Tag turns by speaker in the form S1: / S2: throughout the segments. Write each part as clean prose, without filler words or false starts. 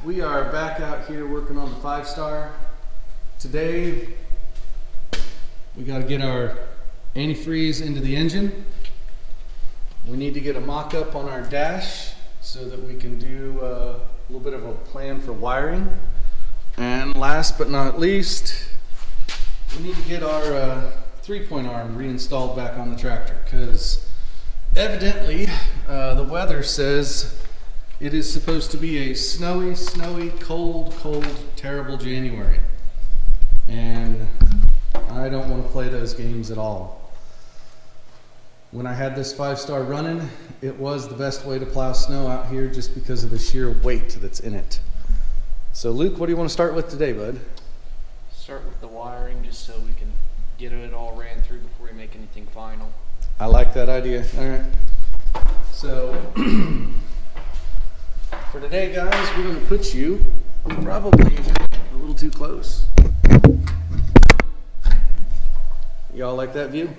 S1: we are back out here working on the 5-star. Today, we got to get our antifreeze into the engine. We need to get a mock-up on our dash so that we can do a little bit of a plan for wiring. And last but not least, we need to get our 3-point arm reinstalled back on the tractor, because evidently the weather says it is supposed to be a snowy, cold, terrible January. And I don't want to play those games at all. When I had this 5-star running, it was the best way to plow snow out here just because of the sheer weight that's in it. So Luke, what do you want to start with today, bud?
S2: Start with the wiring just so we can get it all ran through before we make anything final.
S1: I like that idea. All right. So for today, guys, we're going to put you probably a little too close. Y'all like that view?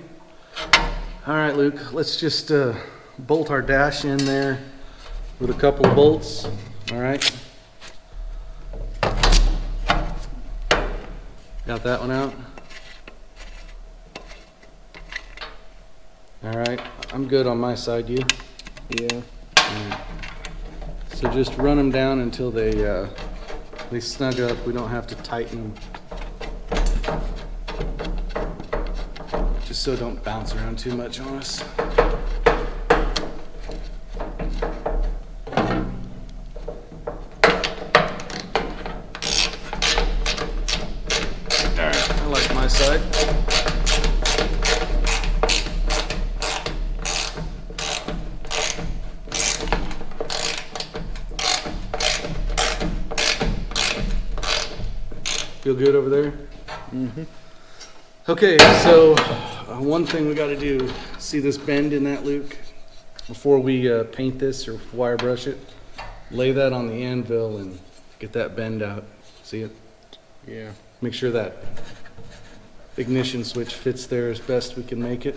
S1: All right, Luke, let's just bolt our dash in there with a couple of bolts. All right. Got that one out? All right, I'm good on my side, you?
S2: Yeah.
S1: Right. So just run them down until they snug up. We don't have to tighten them. Just so it don't bounce around too much on us. All right, I like my side. Feel good over there? Mm-hmm. Okay, so one thing we got to do, see this bend in that, Luke? Before we paint this or wire brush it, lay that on the anvil and get that bend out. See it?
S2: Yeah.
S1: Make sure that ignition switch fits there as best we can make it.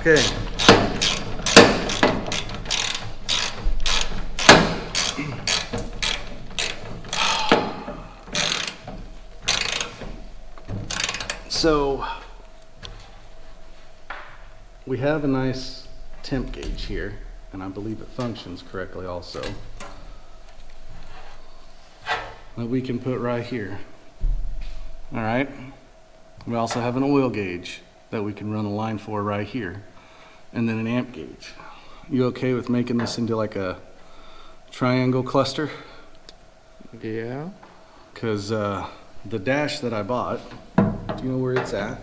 S1: Okay. So we have a nice temp gauge here, and I believe it functions correctly also, that we can put right here. All right. We also have an oil gauge that we can run a line for right here, and then an amp gauge. You okay with making this into like a triangle cluster?
S2: Yeah.
S1: Because the dash that I bought, do you know where it's at?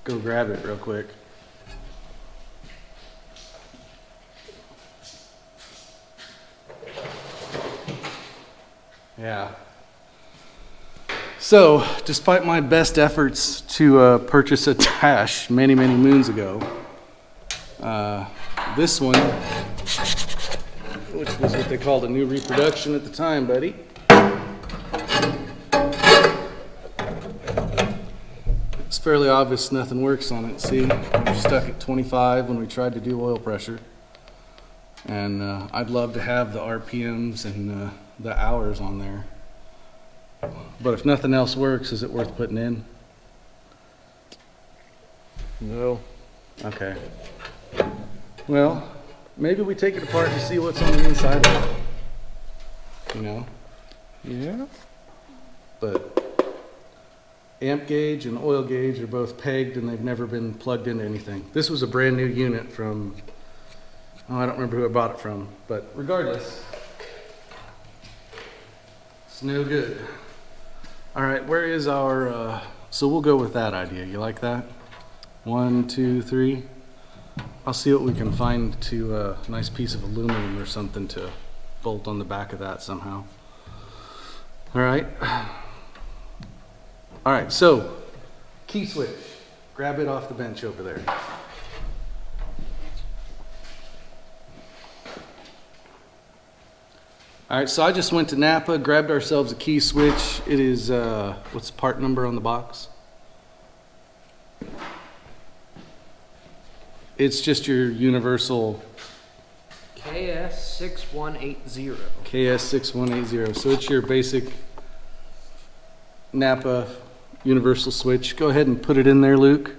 S1: Go grab it real quick. Yeah. So, despite my best efforts to purchase a dash many moons ago, this one, which was what they called a new reproduction at the time, buddy. It's fairly obvious nothing works on it. See, we're stuck at 25 when we tried to do oil pressure. And I'd love to have the RPMs and the hours on there. But if nothing else works, is it worth putting in?
S2: No.
S1: Okay. Well, maybe we take it apart to see what's on the inside of it. You know?
S2: Yeah.
S1: But amp gauge and oil gauge are both pegged and they've never been plugged into anything. This was a brand new unit from, I don't remember who I bought it from, but regardless, it's no good. All right, where is our, so we'll go with that idea. You like that? 1, 2, 3. I'll see what we can find to a nice piece of aluminum or something to bolt on the back of that somehow. All right. All right, so key switch. Grab it off the bench over there. All right, so I just went to Napa, grabbed ourselves a key switch. It is, what's the part number on the box? It's just your universal
S2: KS6180.
S1: KS6180. So it's your basic Napa universal switch. Go ahead and put it in there, Luke.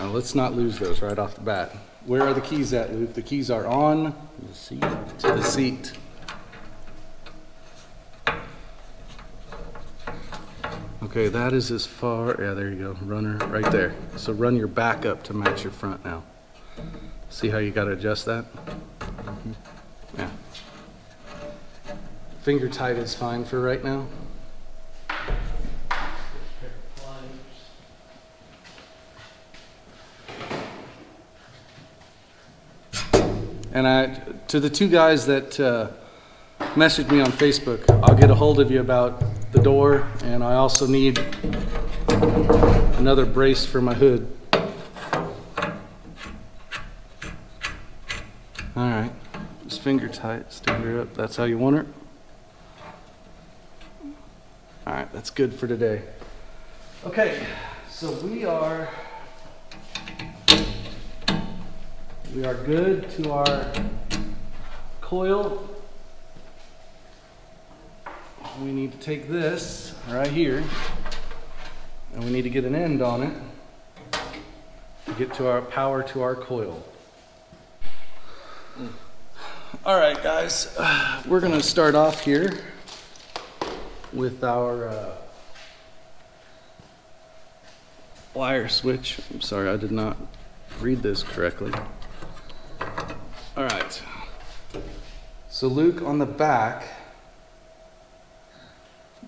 S1: Let's not lose those right off the bat. Where are the keys at, Luke? The keys are on
S2: The seat.
S1: to the seat. Okay, that is as far, yeah, there you go, runner right there. So run your back up to match your front now. See how you gotta adjust that? Yeah. Finger tight is fine for right now. And to the two guys that messaged me on Facebook, I'll get a hold of you about the door, and I also need another brace for my hood. All right, just finger tight, stand her up. That's how you want her. All right, that's good for today. Okay, so we are good to our coil. We need to take this right here, and we need to get an end on it to get to our power to our coil. All right, guys, we're gonna start off here with our wire switch. I'm sorry, I did not read this correctly. All right, so Luke, on the back,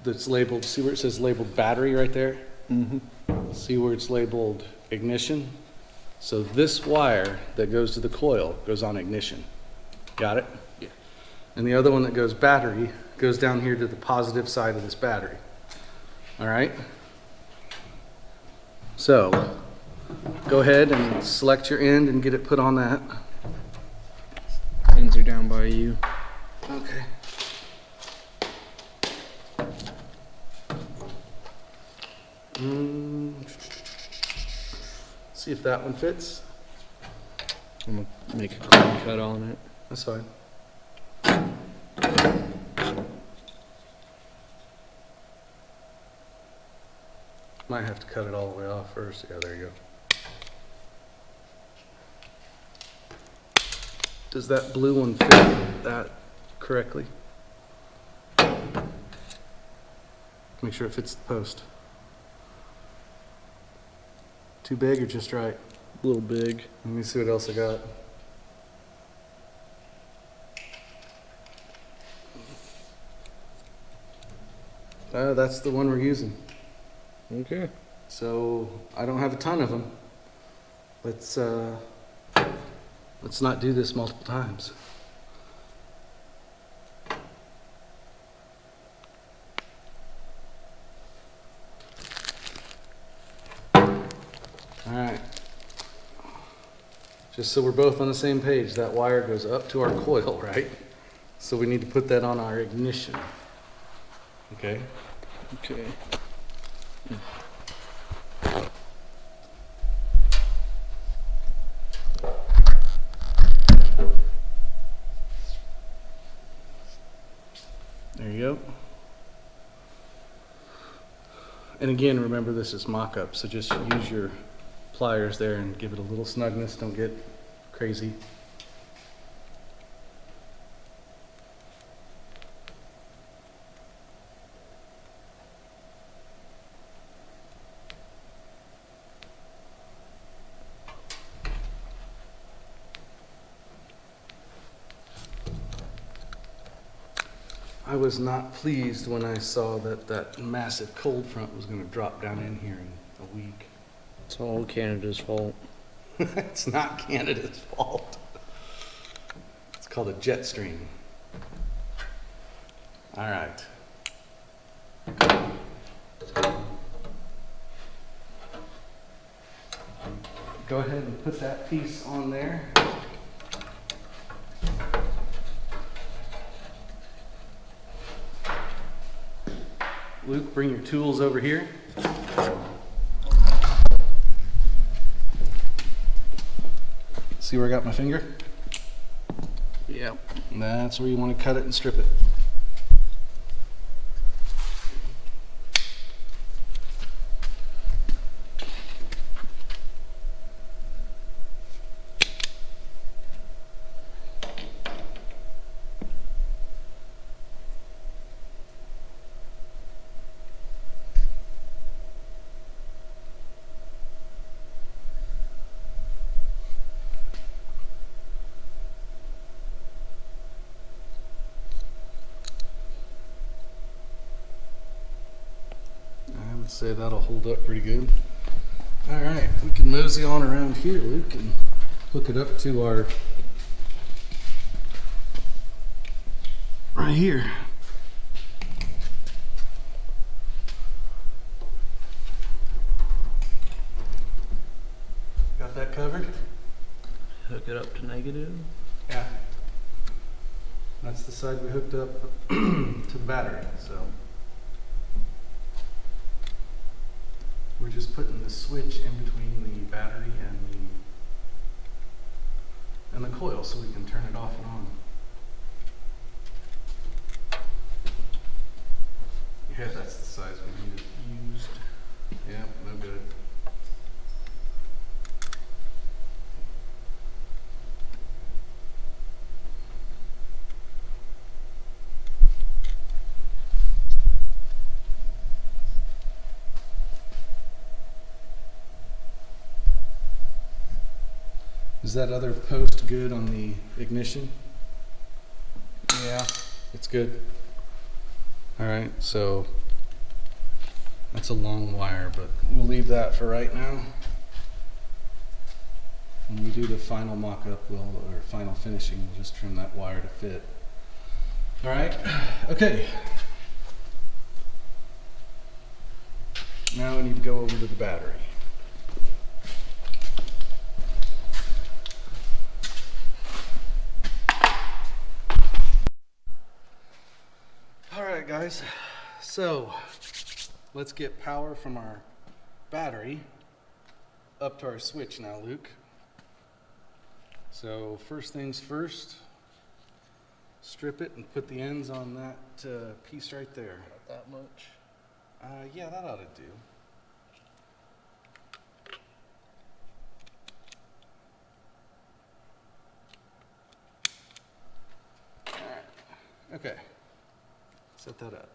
S1: that's labeled, see where it says labeled battery right there? Mm-hmm. See where it's labeled ignition? So this wire that goes to the coil goes on ignition. Got it? Yeah. And the other one that goes battery goes down here to the positive side of this battery. All right? So go ahead and select your end and get it put on that.
S2: Ends are down by you.
S1: Okay. See if that one fits.
S2: I'm gonna make a clean cut on it.
S1: That's fine. Might have to cut it all the way off first. Yeah, there you go. Does that blue one fit that correctly? Make sure it fits the post. Too big or just right?
S2: A little big.
S1: Let me see what else I got. That's the one we're using.
S2: Okay.
S1: So I don't have a ton of them. Let's not do this multiple times. All right. Just so we're both on the same page, that wire goes up to our coil, right? So we need to put that on our ignition. Okay?
S2: Okay.
S1: There you go. And again, remember this is mock-up, so just use your pliers there and give it a little snugness. Don't get crazy. I was not pleased when I saw that that massive cold front was going to drop down in here in a week.
S2: It's all Canada's fault.
S1: It's not Canada's fault. It's called a jet stream. All right. Go ahead and put that piece on there. Luke, bring your tools over here. See where I got my finger?
S2: Yep.
S1: And that's where you want to cut it and strip it. I would say that'll hold up pretty good. All right, we can mosey on around here, Luke, and hook it up to our right here. Got that covered?
S2: Hook it up to negative.
S1: Yeah. That's the side we hooked up to the battery, so. We're just putting the switch in between the battery and the coil so we can turn it off and on. Yeah, that's the size we needed. Used. Yeah, no good. Is that other post good on the ignition?
S2: Yeah.
S1: It's good. All right, so that's a long wire, but we'll leave that for right now. When we do the final mock-up, or final finishing, we'll just trim that wire to fit. All right, okay. Now we need to go over to the battery. Alright guys, so let's get power from our battery up to our switch now, Luke. So first things first, strip it and put the ends on that piece right there.
S2: Not that much.
S1: Yeah, that ought to do. Alright, okay. Set that up.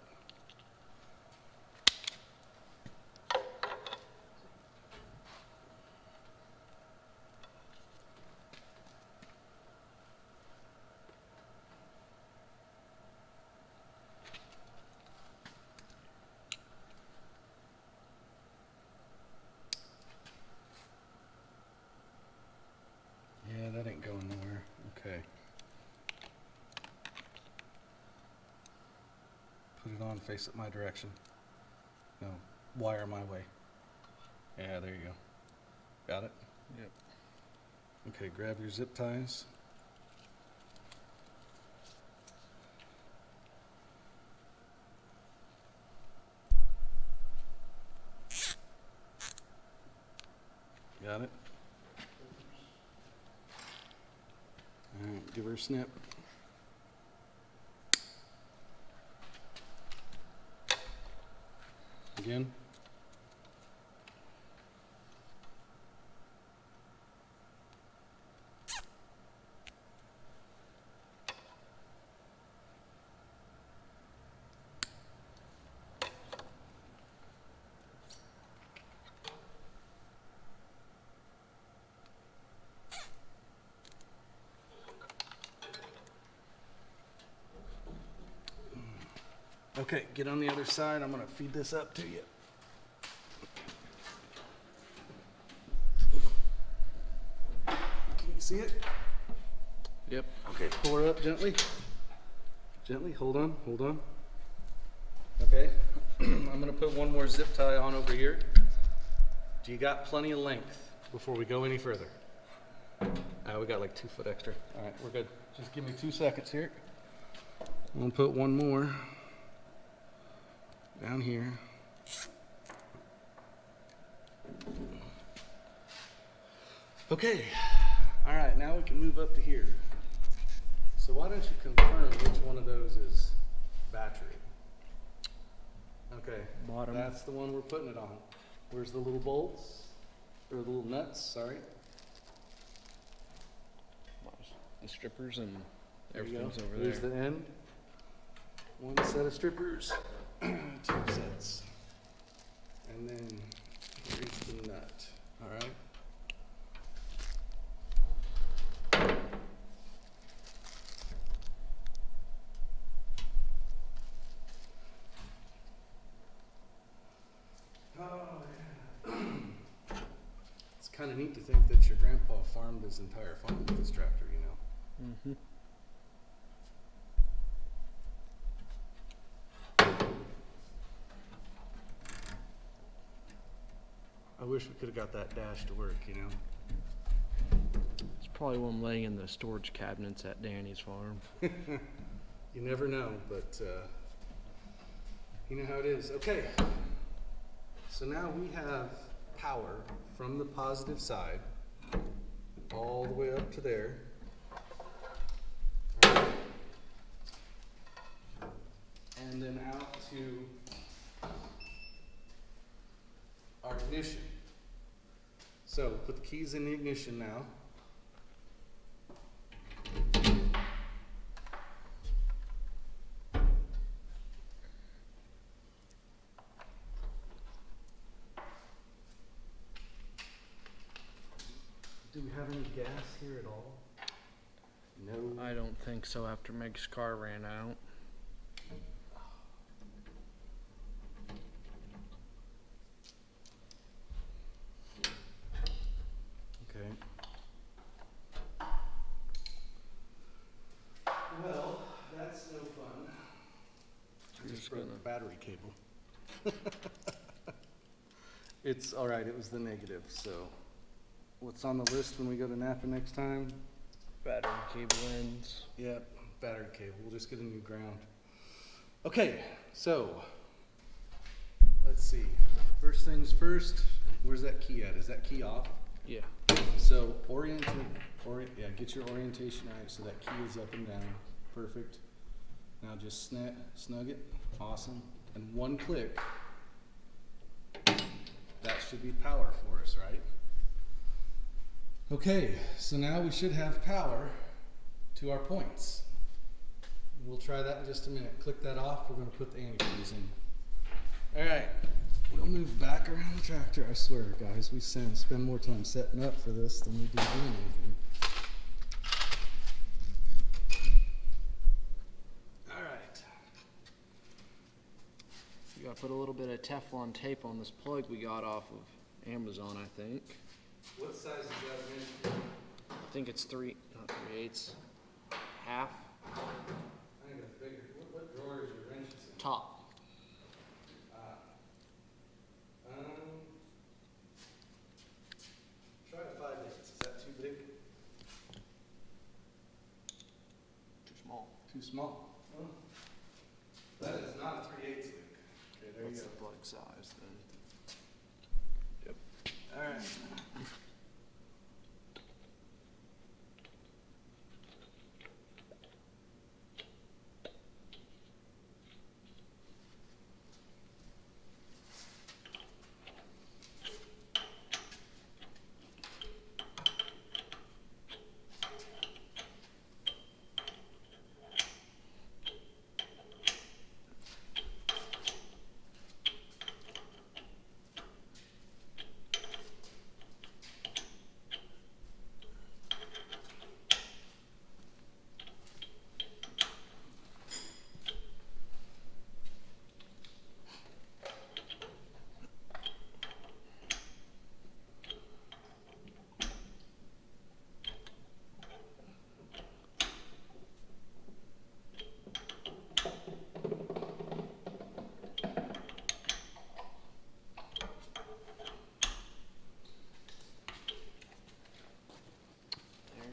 S1: Yeah, that ain't going nowhere. Okay. Put it on, face it my direction. No, wire my way. Yeah, there you go. Got it?
S2: Yep.
S1: Okay, grab your zip ties. Got it? All right, give her a snip. Again. Okay, get on the other side. I'm gonna feed this up to you. Can you see it?
S2: Yep.
S1: Okay, pull her up gently. Gently, hold on, hold on. Okay, I'm gonna put one more zip tie on over here. Do you got plenty of length before we go any further? We got like 2 foot extra. All right, we're good. Just give me 2 seconds here. I'm gonna put one more. down here. Okay, all right, now we can move up to here. So why don't you confirm which one of those is battery? Okay,
S2: Bottom.
S1: that's the one we're putting it on. Where's the little bolts? Or the little nuts, sorry.
S2: The strippers and
S1: There you go.
S2: everything's over
S1: Here's
S2: there.
S1: the end. One set of strippers, 2 sets. And then here's the nut, all right? Oh, yeah. It's kind of neat to think that your grandpa farmed his entire farm with this tractor, you know?
S2: Mm-hmm.
S1: I wish we could have got that dash to work, you know?
S2: It's probably one laying in the storage cabinets at Danny's farm.
S1: You never know, but you know how it is. Okay, so now we have power from the positive side all the way up to there. And then out to our ignition. So put the keys in the ignition now. Do we have any gas here at all? No.
S2: I don't think so after Meg's car ran out.
S1: Okay. Well, that's no fun. I just broke the battery cable. It's all right. It was the negative. So, what's on the list when we go to Napa next time?
S2: Battery cable ends.
S1: Yep, battery cable. We'll just get a new ground. Okay, so let's see. First things first. Where's that key at? Is that key off?
S2: Yeah.
S1: So get your orientation right so that key is up and down. Perfect. Now just snug it. Awesome. And one click. That should be power for us, right? Okay, so now we should have power to our points. We'll try that in just a minute. Click that off. We're going to put the antifreeze in. All right. We'll move back around the tractor. I swear, guys, we spend more time setting up for this than we do doing anything. All right.
S2: You gotta put a little bit of Teflon tape on this plug we got off of Amazon, I think.
S1: What size is that wrench?
S2: I think it's not 3/8, half.
S1: I think it's bigger. What drawer is your wrenches in?
S2: Top.
S1: Try a 5/8. Is that too big?
S2: Too small.
S1: Too small? Oh. That is not a 3/8, Luke. Okay, there
S2: What's
S1: you
S2: the
S1: go.
S2: plug size then? Yep.
S1: All right.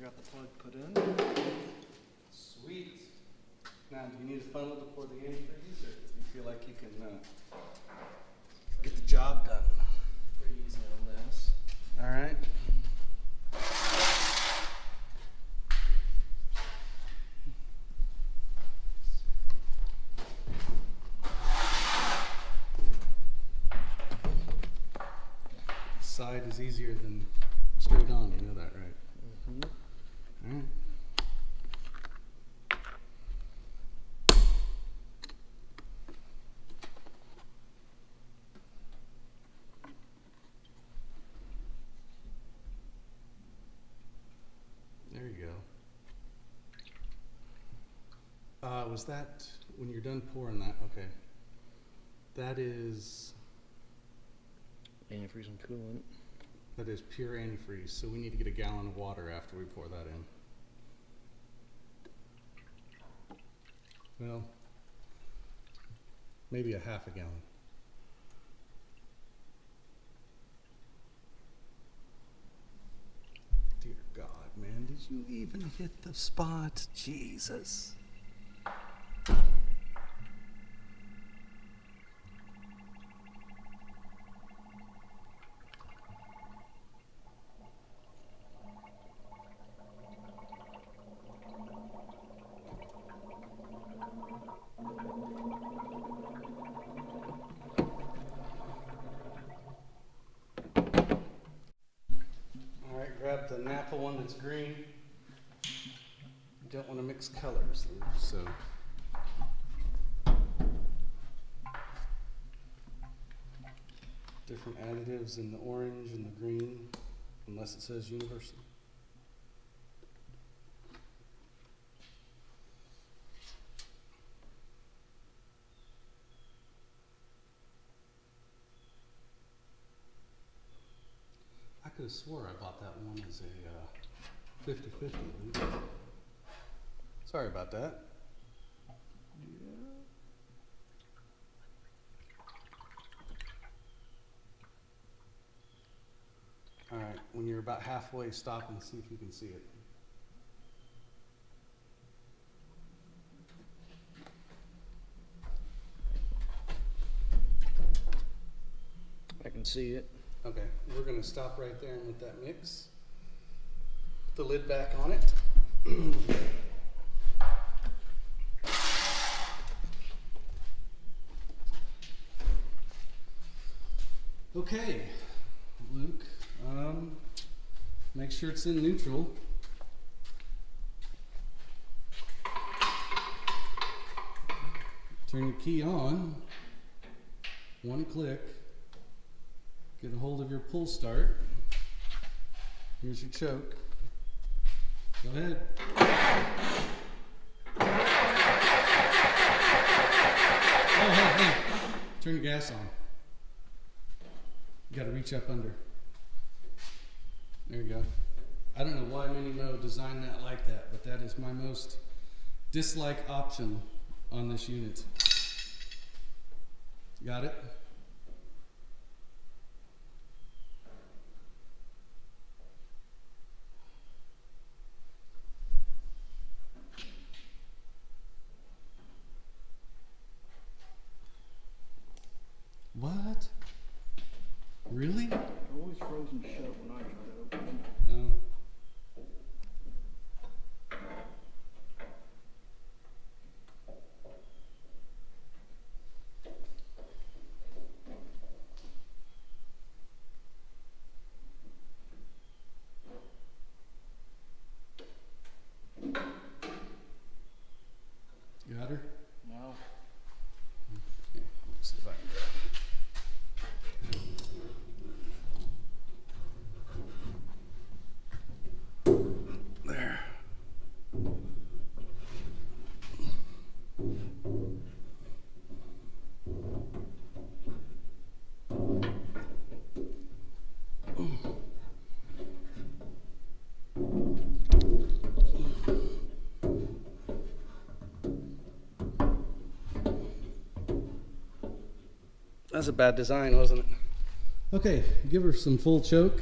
S2: Got the plug put in.
S1: Sweet. Now, do you need a funnel to pour the antifreeze, or feel like you can get the job done.
S2: Pretty easy on this.
S1: All right. Side is easier than straight on, you know that, right?
S2: Mm-hmm.
S1: All right. There you go. Was that when you're done pouring that? Okay. That is
S2: Antifreeze and coolant.
S1: that is pure antifreeze. So we need to get a gallon of water after we pour that in. Well, maybe a half a gallon. Dear God, man, did you even hit the spot? Jesus. All right, grab the Napa one that's green. You don't want to mix colors, so. Different additives in the orange and the green, unless it says universal. I could have swore I bought that one as a 50-50. Sorry about that. All right, when you're about halfway, stop and see if you can see it.
S2: I can see it.
S1: Okay, we're gonna stop right there and let that mix. Put the lid back on it. Okay, Luke, make sure it's in neutral. Turn your key on, one click. Get a hold of your pull start. Here's your choke. Go ahead. Oh, hey. Turn your gas on. You gotta reach up under. There you go. I don't know why Minimo designed that like that, but that is my most disliked option on this unit. Got it? What? Really?
S3: Always frozen shut when I try to open them.
S1: Oh. Got her?
S2: No.
S1: Okay, let's see if I can grab it. There. That's a bad design, wasn't it? Okay, give her some full choke.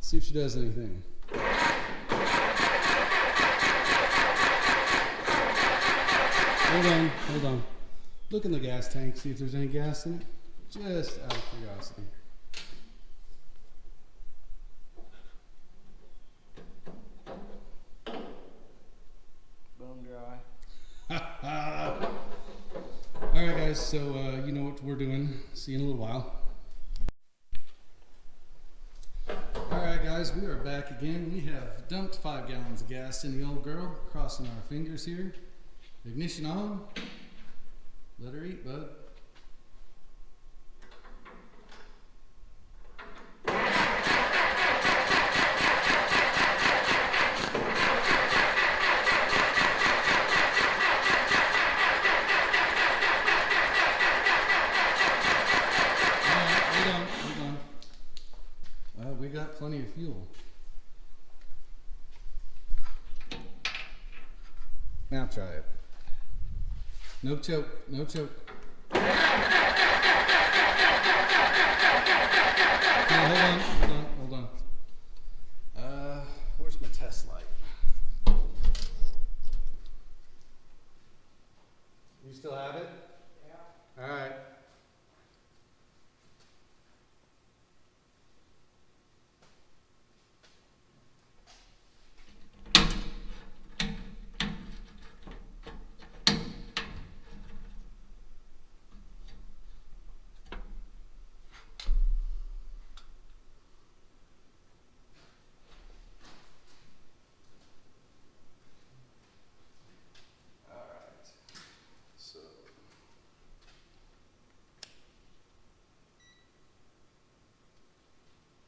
S1: See if she does anything. Hold on. Look in the gas tank, see if there's any gas in it. Just out of curiosity.
S2: Bone dry.
S1: Alright guys, so you know what we're doing. See you in a little while. Alright guys, we are back again. We have dumped 5 gallons of gas in the old girl, crossing our fingers here. Ignition on. Let her eat, bud. We got plenty of fuel. Now try it. No choke, no choke. Okay, hold on. Where's my test light? You still have it? Yeah. All right.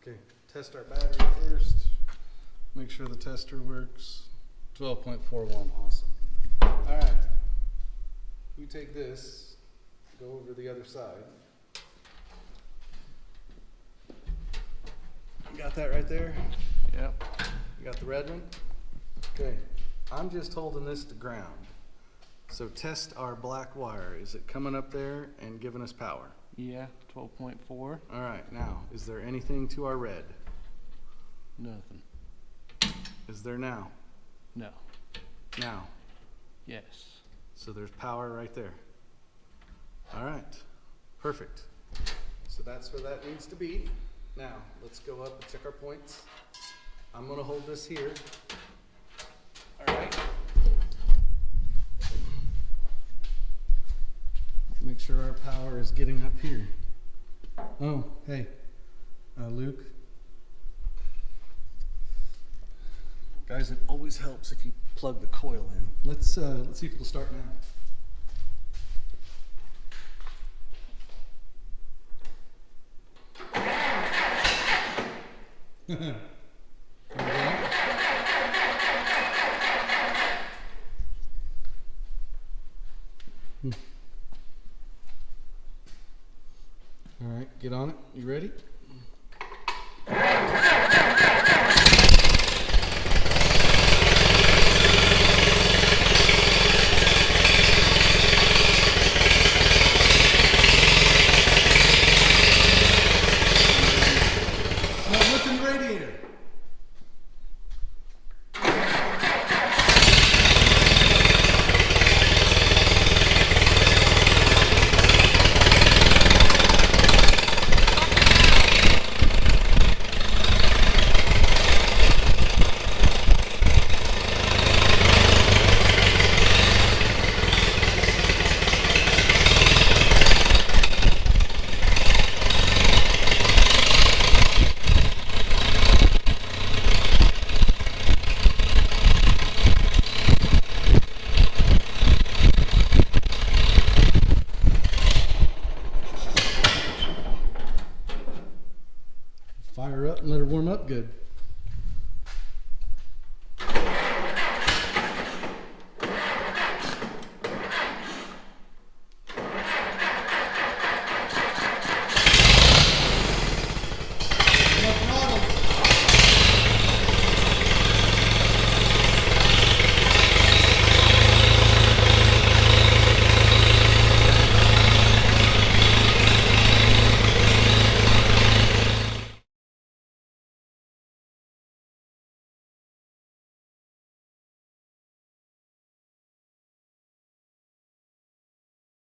S1: Okay, test our battery first. Make sure the tester works. 12.41, awesome. All right, you take this, go over the other side. You got that right there?
S2: Yep.
S1: You got the red one? Okay, I'm just holding this to ground. So test our black wire. Is it coming up there and giving us power?
S2: Yeah, 12.4.
S1: All right, now, is there anything to our red?
S2: Nothing.
S1: Is there now?
S2: No.
S1: Now.
S2: Yes.
S1: So there's power right there. All right, perfect. So that's where that needs to be. Now, let's go up and check our points. I'm gonna hold this here. All right. Make sure our power is getting up here. Oh, hey, Luke. Guys, it always helps if you plug the coil in. Let's see if it'll start now. There we go. All right, get on it. You ready? Now look in the radiator. Fire up and let her warm up good.